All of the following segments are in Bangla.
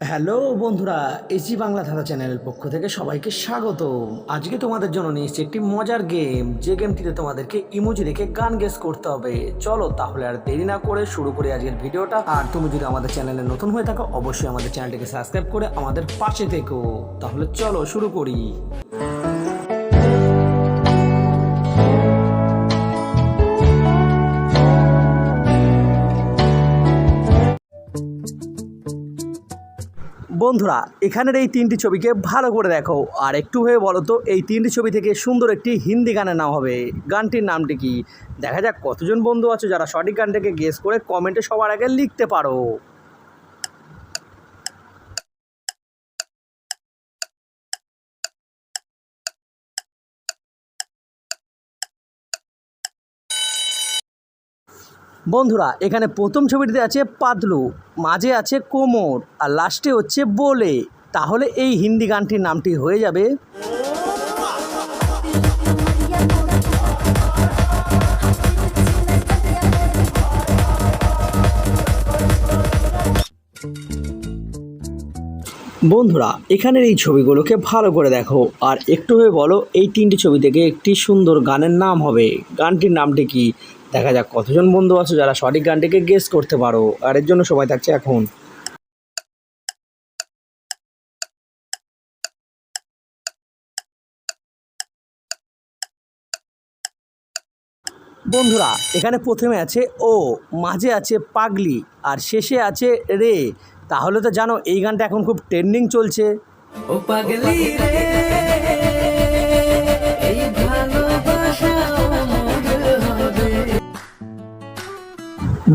হ্যালো বন্ধুরা, এসি বাংলা ধাঁধা চ্যানেলের পক্ষ থেকে সবাইকে স্বাগত। আজকে তোমাদের জন্য নিয়ে এসেছি একটি মজার গেম, যে গেমটিতে তোমাদেরকে ইমোজি রেখে গান গেস করতে হবে। চলো তাহলে আর দেরি না করে শুরু করি আজকের ভিডিওটা। আর তুমি যদি আমাদের চ্যানেলে নতুন হয়ে থাকো, অবশ্যই আমাদের চ্যানেলটিকে সাবস্ক্রাইব করে আমাদের পাশে থেকো। তাহলে চলো শুরু করি। বন্ধুরা, এখানের এই তিনটি ছবিকে ভালো করে দেখো আর একটু ভেবে বলো তো এই তিনটি ছবি থেকে সুন্দর একটি হিন্দি গানের নাম হবে। গানটির নামটি কি? দেখা যাক কতজন বন্ধু আছে যারা সঠিক গানটাকে গেস করে কমেন্টে সবার আগে লিখতে পারো। বন্ধুরা, এখানে প্রথম ছবিটিতে আছে পাতলু, মাঝে আছে কোমর আর লাস্টে হচ্ছে বলে। তাহলে এই হিন্দি গানটির নামটি হয়ে যাবে বন্ধুরা, এখানের এই ছবিগুলোকে ভালো করে দেখো আর একটু ভেবে বলো এই তিনটি ছবি থেকে একটি সুন্দর গানের নাম হবে। গানটির নামটি কি? দেখা যাক কতজন বন্ধু আছে যারা সঠিক গানটিকে গেস করতে পারো। আর এর জন্য সময় থাকছে এখন। বন্ধুরা, এখানে প্রথমে আছে ও, মাঝে আছে পাগলি আর শেষে আছে রে। তাহলে তো জানো এই গানটা এখন খুব ট্রেন্ডিং চলছে। ও পাগলি রে এই ভালোবাসা অমর হবে।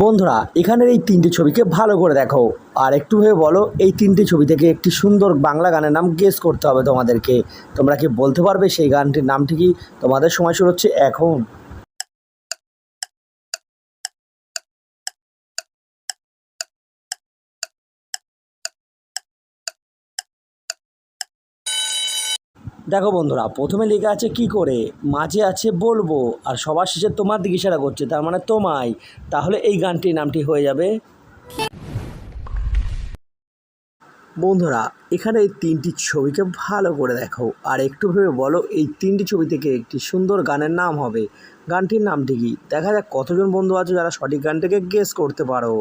বন্ধুরা, এখানের এই তিনটি ছবিকে ভালো করে দেখো আর একটু ভেবে বলো এই তিনটি ছবি থেকে একটি সুন্দর বাংলা গানের নাম গেস করতে হবে তোমাদেরকে। তোমরা কি বলতে পারবে সেই গানটির নামটি কি? তোমাদের সময় শুরু হচ্ছে এখন। দেখো বন্ধুরা, প্রথমে লেখা আছে কি করে, মাঝে আছে বলবো আর সবার শেষে তোমার দিকে ইশারা করছে, তার মানে তোমায়। তাহলে এই গানটির নামটি হয়ে যাবে। বন্ধুরা, এখানে এই তিনটি ছবিকে ভালো করে দেখো আর একটু ভেবে বলো এই তিনটি ছবি থেকে একটি সুন্দর গানের নাম হবে। গানটির নামটি কি? দেখা যাক কতজন বন্ধু আছে যারা সঠিক গানটিকে গেস করতে পারো।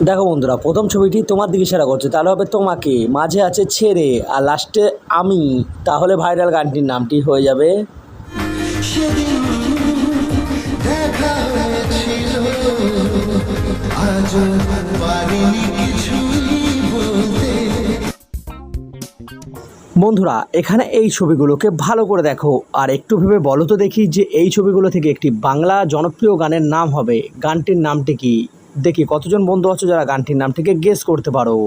দেখো বন্ধুরা, প্রথম ছবিটি তোমার দিকে ইশারা করছে, তাহলে হবে তোমাকে। মাঝে আছে ছেড়ে আর লাস্টে আমি। তাহলে ভাইরাল গানটির নামটি হয়ে যাবে। সেদিন দেখা হয়েছিল আজ পারিনি কিছুই বলতে। বন্ধুরা, এখানে এই ছবিগুলোকে ভালো করে দেখো আর একটু ভেবে বলো তো দেখি যে এই ছবিগুলো থেকে একটি বাংলা জনপ্রিয় গানের নাম হবে। গানটির নামটি কি? দেখি কতজন বন্ধু আছো যারা গানটির নামটিকে গেস করতে পারো।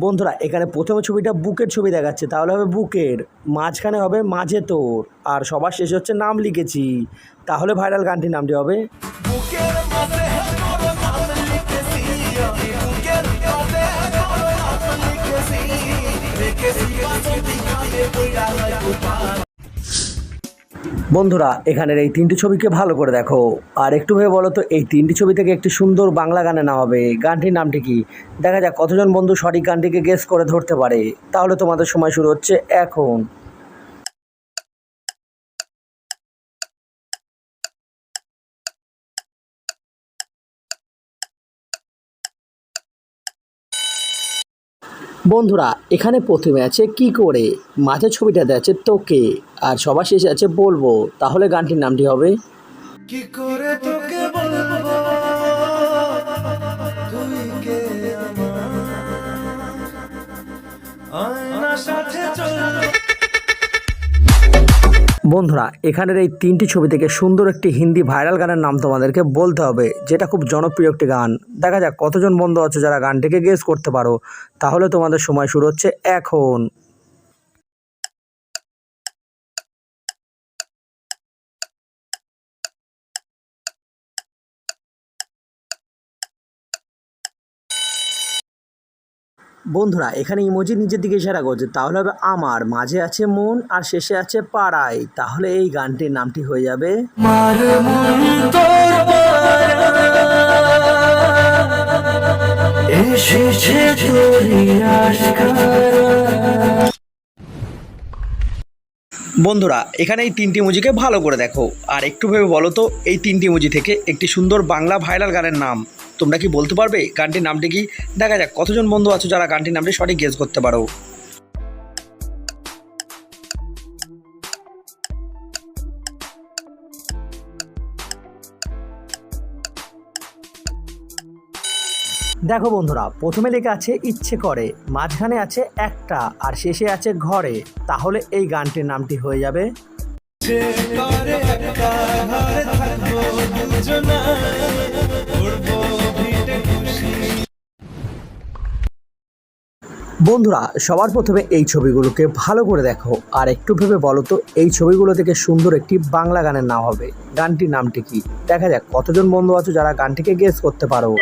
বন্ধুরা, এখানে প্রথম ছবিটা বুকের ছবি দেখাচ্ছে, তাহলে হবে বুকের। মাঝখানে হবে মাঝে তোর আর সবার শেষে হচ্ছে নাম লিখেছি। তাহলে ভাইরাল গানটির নামটি হবে। বুকের মাঝে তোর নাম লিখেছি আমি, বুকের মাঝে তোর নাম লিখেছি, রেখেছি বাঁচতি কাঁধে বইরা হয় গোপাল। বন্ধুরা, এখানের এই তিনটি ছবিকে ভালো করে দেখো আর একটু ভেবে বলো তো এই তিনটি ছবি থেকে একটি সুন্দর বাংলা গানের নাম হবে। গানটির নামটি কি? দেখা যাক কতজন বন্ধু সঠিক গানটিকে গেস করে ধরতে পারে। তাহলে তোমাদের সময় শুরু হচ্ছে এখন। বন্ধুরা, এখানে প্রথমে আছে কি করে, মাঝের ছবিটাতে আছে তোকে আর সবার শেষে আছে বলবো। তাহলে গানটির নামটি হবে। কি করে তোকে বলবো তুই কে আমার, আয়না সাথে চল। বন্ধুরা, এখানের এই তিনটি ছবি থেকে সুন্দর একটি হিন্দি ভাইরাল গানের নাম তোমাদেরকে বলতে হবে, যেটা খুব জনপ্রিয় একটি গান। দেখা যাক কতজন বন্ধু আছে যারা গানটিকে গেস করতে পারো। তাহলে তোমাদের সময় শুরু হচ্ছে এখন। বন্ধুরা এখানে ইমোজি নিজের দিকে ইশারা করছে, তাহলে হবে আমার, মাঝে আছে মন আর শেষে আছে পাড়ায়। তাহলে এই গানটির নামটি হয়ে যাবে মার মন তোর এসেছে তোরি আশকারা। বন্ধুরা এখানে এই তিনটি ইমোজিকে ভালো করে দেখো আর একটু ভেবে বলো তো এই তিনটি ইমোজি থেকে একটি সুন্দর বাংলা ভাইরাল গানের নাম তোমরা কি বলতে পারবে? গানটির নামটি কি? দেখা যাক কতজন বন্ধু আছো যারা গানটির নামটি সঠিক গেস করতে পারো। দেখো বন্ধুরা প্রথমে লেখা আছে ইচ্ছে করে, মাঝখানে আছে একটা আর শেষে আছে ঘরে। তাহলে এই গানটির নামটি হয়ে যাবে সে করে একা ঘরে থাকবো দুজনায়, করবো ভিটে খুশি। বন্ধুরা সবার প্রথমে এই ছবিগুলোকে ভালো করে দেখো আর একটু ভেবে বলো তো এই ছবিগুলো থেকে সুন্দর একটি বাংলা গানের নাম হবে। গানটির নামটি কি? দেখা যাক কতজন বন্ধু আছো যারা গানটিকে গেস করতে পারো।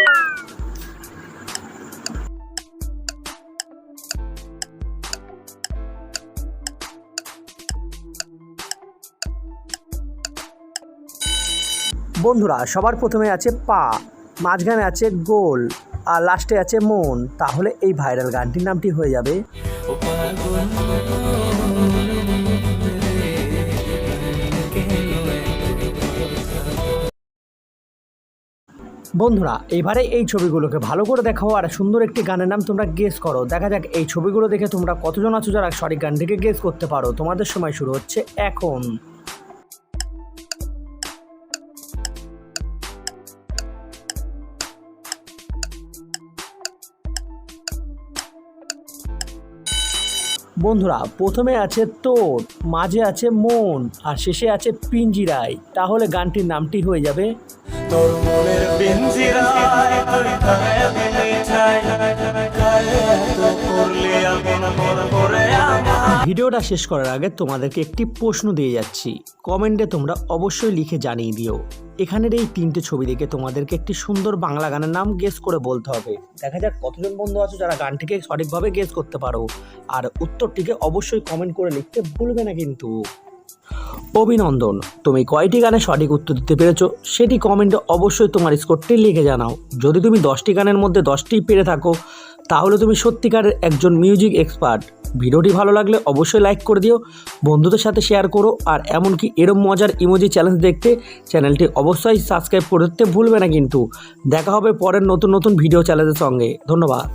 বন্ধুরা সবার প্রথমে আছে পা, মাঝখানে আছে গোল আর লাস্টে আছে মন। তাহলে এই ভাইরাল গানটির নামটি হয়ে যাবে ও পাগল বন্ধুরা এবারে এই ছবিগুলোকে ভালো করে দেখো আর সুন্দর একটি গানের নাম তোমরা গেস করো। দেখা যাক এই ছবিগুলো দেখে তোমরা কতজন আছো যারা সঠিক গানটিকে গেস করতে পারো। তোমাদের সময় শুরু হচ্ছে এখন। বন্ধুরা প্রথমে আছে তোর, মাঝে আছে মন আর শেষে আছে পিঞ্জিরায়। তাহলে গানটির নামটি হয়ে যাবে তোর মনের পিঞ্জিরায় তুই থাকা দিলে চাই, কালে তো করলে আপন মন করে আমার। ভিডিওটা শেষ করার আগে তোমাদেরকে একটি প্রশ্ন দিয়ে যাচ্ছি, কমেন্টে তোমরা অবশ্যই লিখে জানিয়ে দিও। এখানের এই তিনটে ছবি দেখে তোমাদেরকে একটি সুন্দর বাংলা গানের নাম গেস করে বলতে হবে। দেখা যাক কতজন বন্ধু আছো যারা গানটিকে সঠিকভাবে গেস করতে পারো। আর উত্তরটিকে অবশ্যই কমেন্ট করে লিখতে ভুলবে না কিন্তু। অভিনন্দন, তুমি কয়টি গানে সঠিক উত্তর দিতে পেরেছো সেটি কমেন্টে অবশ্যই তোমার স্কোরটি লিখে জানাও। যদি তুমি 10টি গানের মধ্যে 10টি পেরে থাকো তাহলে তুমি সত্যিকারের একজন মিউজিক এক্সপার্ট। ভিডিওটি ভালো লাগলে অবশ্যই লাইক করে দিও, বন্ধুদের সাথে শেয়ার করো আর এমনকি এরম মজার ইমোজি চ্যালেঞ্জ দেখতে চ্যানেলটি অবশ্যই সাবস্ক্রাইব করতে ভুলবে না কিন্তু। দেখা হবে পরের নতুন নতুন ভিডিও চ্যালেঞ্জের সঙ্গে। ধন্যবাদ।